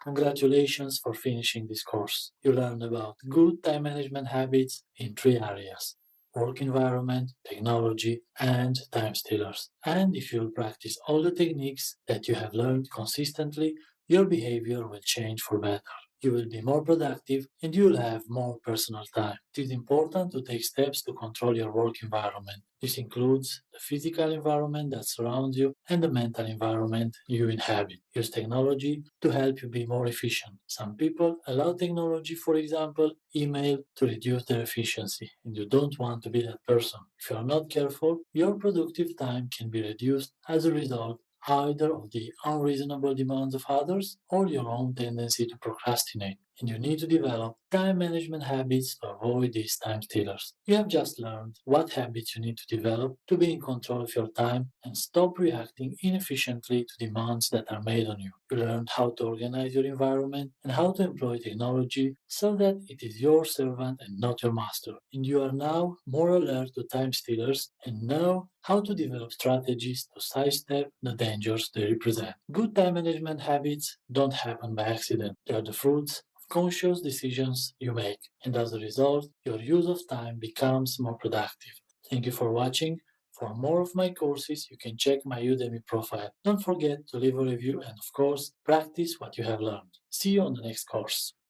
Congratulations for finishing this course. You learned about good time management habits in three areas: work environment, technology, and time stealers. And if you'll practice all the techniques that you have learned consistently, your behavior will change for better. You will be more productive and you will have more personal time. It is important to take steps to control your work environment. This includes the physical environment that surrounds you and the mental environment you inhabit. Use technology to help you be more efficient. Some people allow technology, for example, email, to reduce their efficiency, and you don't want to be that person. If you are not careful, your productive time can be reduced as a result either of the unreasonable demands of others or your own tendency to procrastinate. And you need to develop time management habits to avoid these time stealers. You have just learned what habits you need to develop to be in control of your time and stop reacting inefficiently to demands that are made on you. You learned how to organize your environment and how to employ technology so that it is your servant and not your master. And you are now more alert to time stealers and know how to develop strategies to sidestep the dangers they represent. Good time management habits don't happen by accident. They are the fruits of conscious decisions you make, and as a result, your use of time becomes more productive. Thank you for watching. For more of my courses, you can check my Udemy profile. Don't forget to leave a review and, of course, practice what you have learned. See you on the next course.